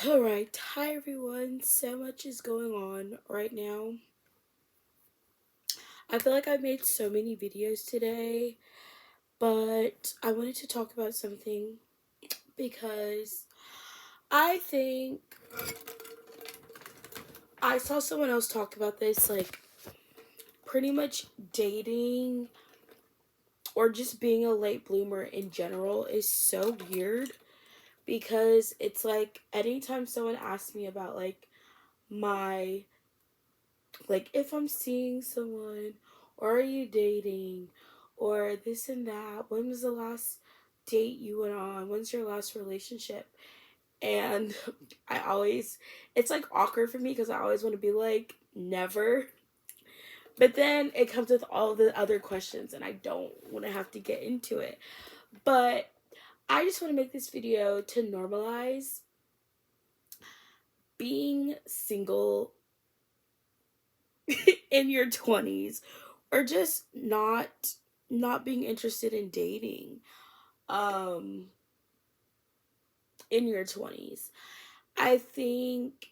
Alright, hi everyone. So much is going on right now. I feel like I've made so many videos today, but I wanted to talk about something because I think I saw someone else talk about this, like pretty much dating or just being a late bloomer in general is so weird because it's like anytime someone asks me about my if I'm seeing someone or are you dating or this and that, when was the last date you went on? When's your last relationship? And I always, it's like awkward for me because I always want to be like, never. But then it comes with all the other questions and I don't want to have to get into it. But I just want to make this video to normalize being single in your 20s or just not being interested in dating um in your 20s. I think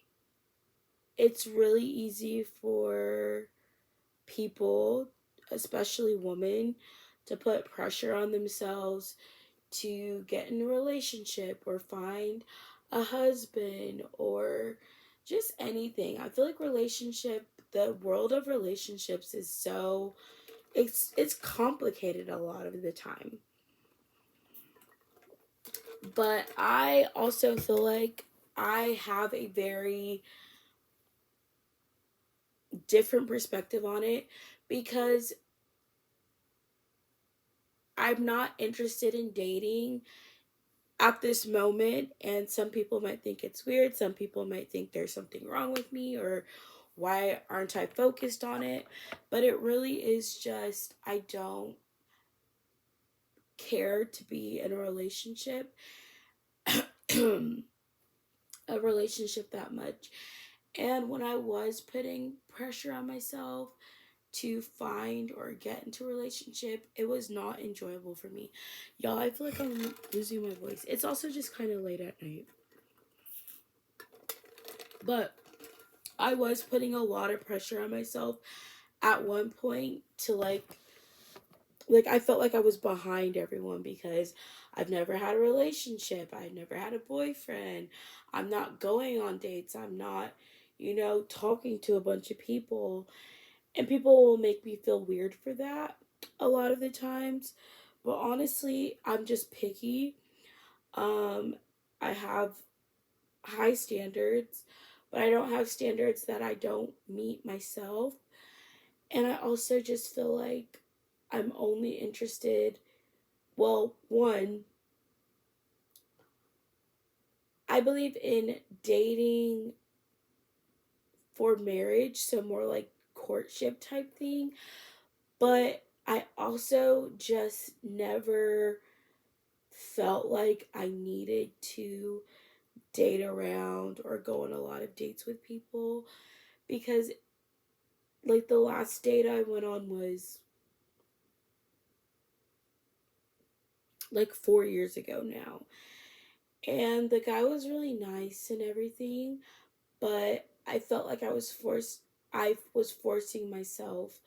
it's really easy for people, especially women, to put pressure on themselves to get in a relationship or find a husband or just anything. I feel like the world of relationships is so it's complicated a lot of the time. But I also feel like I have a very different perspective on it because I'm not interested in dating at this moment, and some people might think it's weird, some people might think there's something wrong with me or why aren't I focused on it, but it really is just I don't care to be in a relationship a relationship that much. And when I was putting pressure on myself to find or get into a relationship, it was not enjoyable for me. Y'all, I feel like I'm losing my voice. It's also just kind of late at night. But I was putting a lot of pressure on myself at one point to like I felt like I was behind everyone because I've never had a relationship. I've never had a boyfriend. I'm not going on dates. I'm not, talking to a bunch of people. And people will make me feel weird for that a lot of the times. But honestly, I'm just picky. Um I have high standards, but I don't have standards that I don't meet myself. And I also just feel like I'm only interested, well, one, I believe in dating for marriage, so more like courtship type thing, but I also just never felt like I needed to date around or go on a lot of dates with people because like the last date I went on was like 4 years ago now. And the guy was really nice and everything, but I felt like I was forcing myself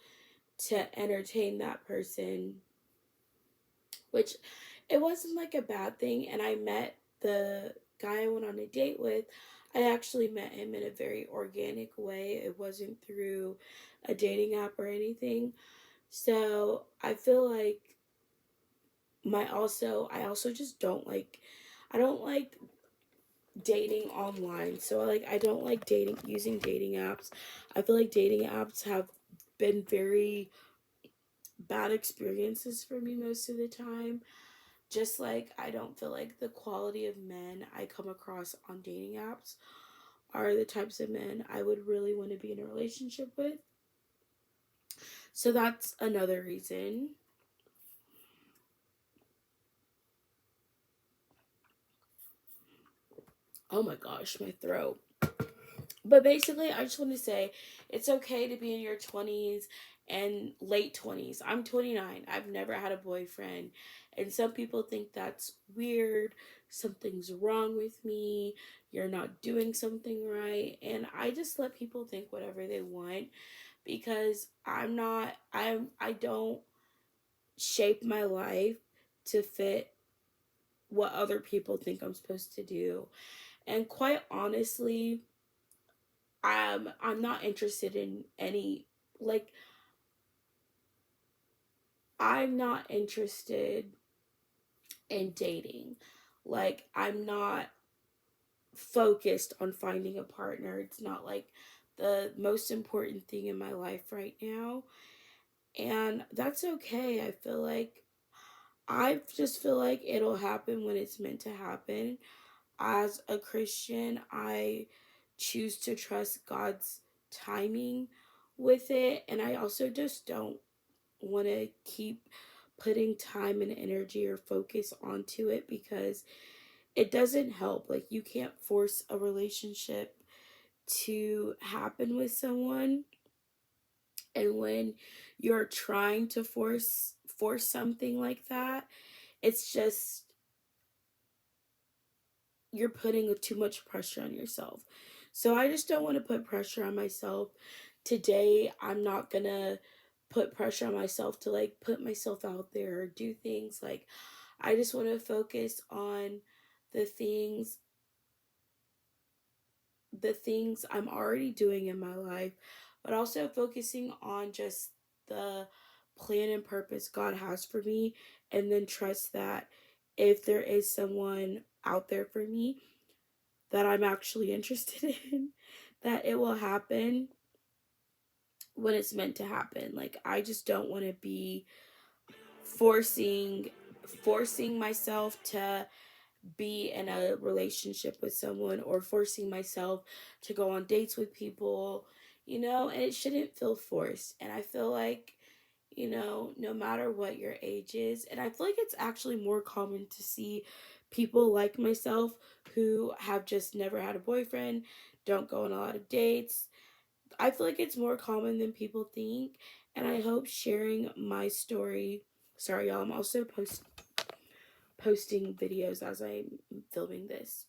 to entertain that person, which it wasn't like a bad thing. And I met the guy I went on a date with. I actually met him in a very organic way. It wasn't through a dating app or anything. So I feel like I also just I don't like dating online. So I don't like dating using dating apps. I feel like dating apps have been very bad experiences for me most of the time. Just like I don't feel like the quality of men I come across on dating apps are the types of men I would really want to be in a relationship with. So that's another reason. Oh my gosh, my throat. But basically, I just want to say it's okay to be in your 20s and late 20s. I'm 29. I've never had a boyfriend. And some people think that's weird. Something's wrong with me. You're not doing something right. And I just let people think whatever they want because I don't shape my life to fit what other people think I'm supposed to do. And quite honestly, I'm not interested in any, like, I'm not interested in dating. Like, I'm not focused on finding a partner. It's not like the most important thing in my life right now. And that's okay. I just feel like it'll happen when it's meant to happen. As a Christian, I choose to trust God's timing with it. And I also just don't want to keep putting time and energy or focus onto it because it doesn't help. Like, you can't force a relationship to happen with someone. And when you're trying to force something like that, it's just you're putting too much pressure on yourself. So I just don't want to put pressure on myself. Today, I'm not gonna put pressure on myself to like put myself out there or do things. Like, I just want to focus on the things the things I'm already doing in my life, but also focusing on just the plan and purpose God has for me, and then trust that if there is someone out there for me that I'm actually interested in, that it will happen when it's meant to happen. Like, I just don't want to be forcing forcing myself to be in a relationship with someone or forcing myself to go on dates with people, and it shouldn't feel forced. And I feel like, no matter what your age is, and I feel like it's actually more common to see people like myself who have just never had a boyfriend, don't go on a lot of dates. I feel like it's more common than people think. And I hope sharing my story. Sorry, y'all. I'm also posting videos as I'm filming this.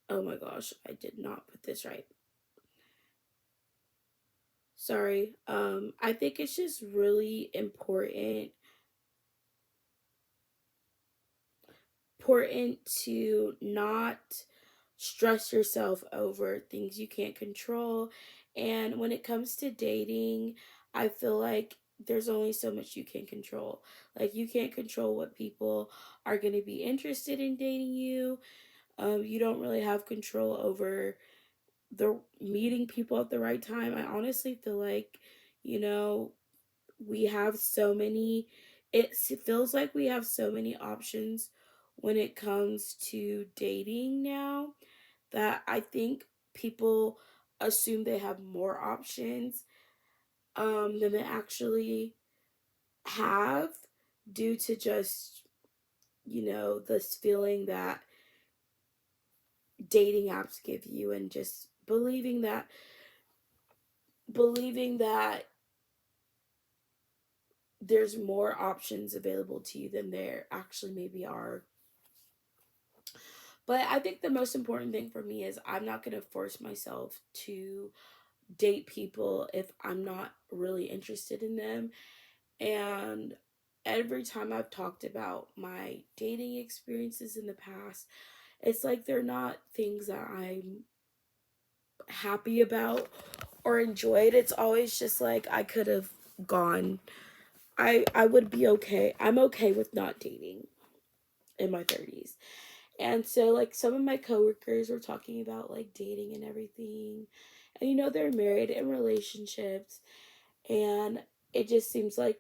Oh my gosh, I did not put this right. Sorry. I think it's just really important to not stress yourself over things you can't control. And when it comes to dating, I feel like there's only so much you can control. Like, you can't control what people are going to be interested in dating you. You don't really have control over the meeting people at the right time. I honestly feel like, you know, we have so many it feels like we have so many options when it comes to dating now that I think people assume they have more options than they actually have, due to just, this feeling that dating apps give you, and just believing that there's more options available to you than there actually maybe are. But I think the most important thing for me is I'm not going to force myself to date people if I'm not really interested in them. And every time I've talked about my dating experiences in the past, it's like they're not things that I'm happy about or enjoyed. It's always just like I could have gone. I would be okay. I'm okay with not dating in my 30s. And so, like, some of my coworkers were talking about like dating and everything. And they're married in relationships, and it just seems like,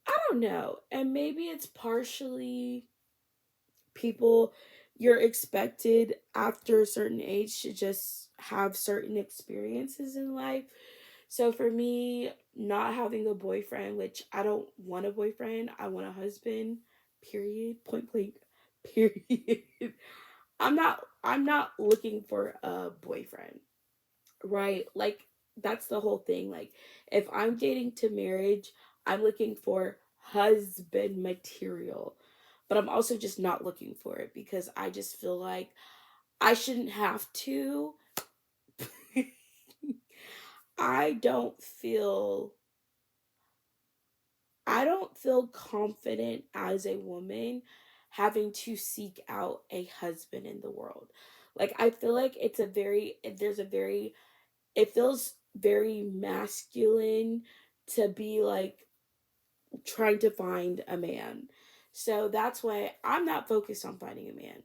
I don't know. And maybe it's partially people, you're expected after a certain age to just have certain experiences in life. So for me, not having a boyfriend, which I don't want a boyfriend, I want a husband, period, point blank, period. I'm not looking for a boyfriend, right? Like that's the whole thing. Like if I'm dating to marriage, I'm looking for husband material. But I'm also just not looking for it because I just feel like I shouldn't have to. I don't feel I don't feel confident as a woman having to seek out a husband in the world. Like I feel like it feels very masculine to be like trying to find a man. So that's why I'm not focused on finding a man.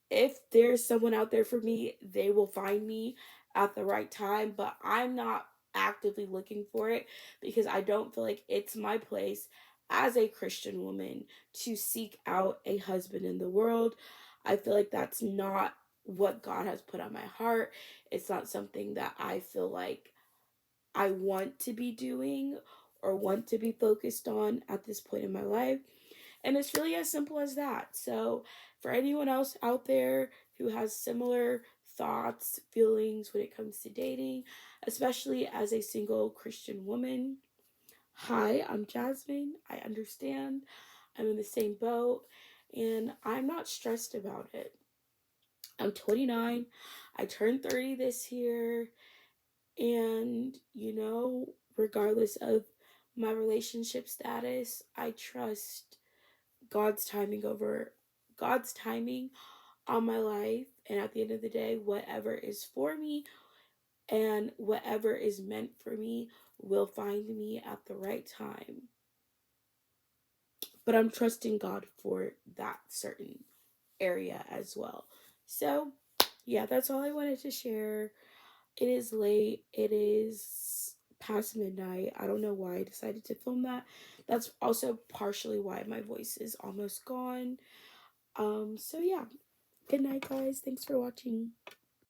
If there's someone out there for me, they will find me at the right time, but I'm not actively looking for it because I don't feel like it's my place as a Christian woman to seek out a husband in the world. I feel like that's not what God has put on my heart. It's not something that I feel like I want to be doing or want to be focused on at this point in my life. And it's really as simple as that. So, for anyone else out there who has similar thoughts, feelings when it comes to dating, especially as a single Christian woman, hi, I'm Jasmine. I understand. I'm in the same boat and I'm not stressed about it. I'm 29. I turned 30 this year. And, regardless of my relationship status, I trust God's timing over God's timing on my life. And at the end of the day, whatever is for me and whatever is meant for me will find me at the right time. But I'm trusting God for that certain area as well. So, yeah, that's all I wanted to share. It is late. It is past midnight. I don't know why I decided to film that. That's also partially why my voice is almost gone. So yeah. Good night, guys. Thanks for watching.